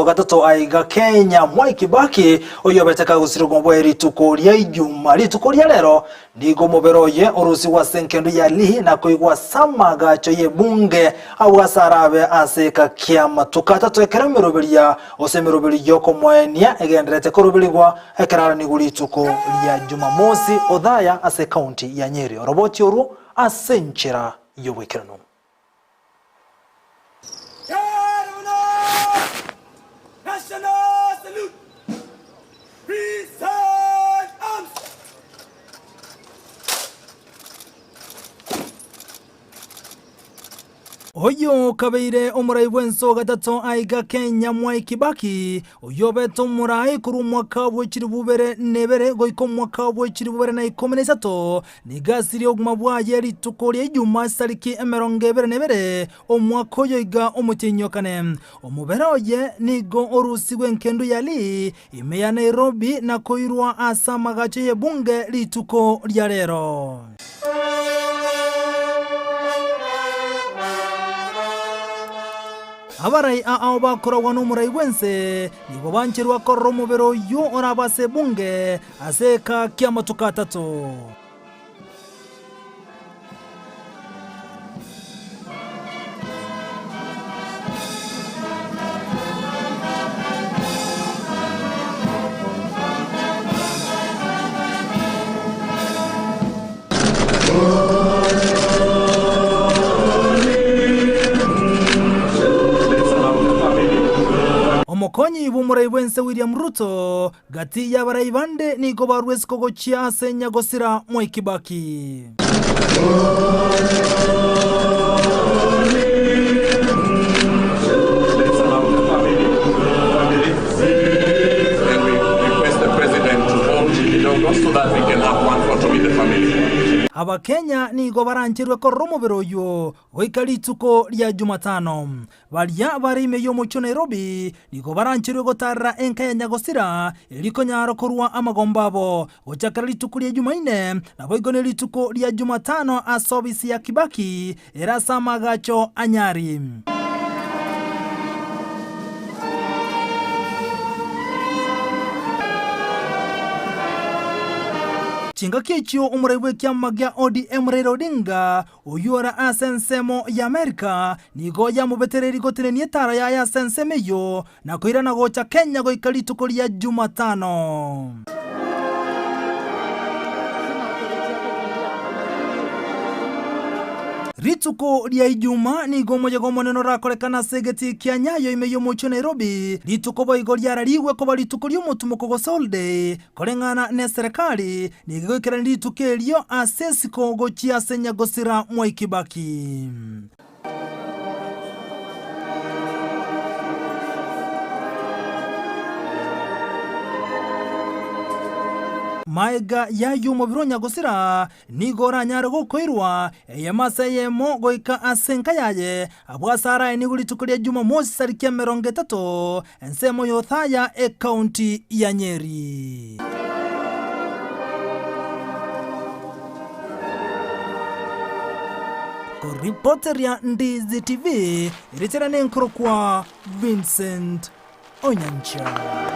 gatatu aiga Kenya Mwai Kibaki oyobeteka gusirugwa bweri tukoria ijuma ritukoria lero nigo muberoye urusi wa senkendu ya lihi na kuigwa samagacho ye bunge au asarabe aseka kiama tukata twekera miroberia osemiroberia ko mwenia egenderete kurubiligwa ekerara ni gurituko ya Jumamosi odhaya ase county ya Nyeri roboti oru asenchera yobwekerano. Oyo kabeire omurai bwenso gatatu aiga Kenya Mwai Kibaki oyobeto murai kuru mwaka bw'ekiri bubere nebere goiko mwaka bw'ekiri bubere na 13 nigasiri oguma bwaye ritukoria ijuma sariki 22 omwaka oyo iga omutinyokane omubere oye nigo orusi gwenkendu yali ime ya Nairobi na koirwa asamagacho ye bunge rituko rya lero. Abarai ao bakorwa n'umurai wense nibo bancherwa korro mubero yo orabase bunge aseka kiama tukatatu. Omokonyi bumurai bwense William Ruto gati ya barai bande nigo barwesi kogochia asenya gosira Mwai Kibaki. Aba Kenya nigo baranchirwe korro mubero yo goikarituko rya Jumatano baria barime yo mucho Nairobi nigo baranchirwe gotarra enka ya Nyagosira eliko nyaro korwa amagombabo gochakara rituko rya Jumaine na boigone rituko rya Jumatano asobisi ya Kibaki erasa magacho anyari. Chinga kichio umurewe kiama gya ODM Raila Odinga oyora asensemo ya Amerika nigo ya mubetereri gotene etara ya asenseme yo na koira na gocha Kenya goikarituko rya Jumatano. Rituko rya ijuma nigo moja gomoneno rakorekana segeti kia Nyayo ime yo mucho Nairobi rituko boigo ryarariwe ko barituko ryo mutumuko go solde korengana ne serikali nigo ikerani rituke ryo asesiko go chia senya gosira Mwai Kibaki. Maiga ya yumo bironya gosira nigora nyaro gokoirwa eyamasa yemo goika asenka yaye abwasara eniguli tukulia Jumamosi sariki 30 ensemo yothaya county ya Nyeri. Reporter ya Ndizi TV ilichana nenkro kwa Vincent Onyancha.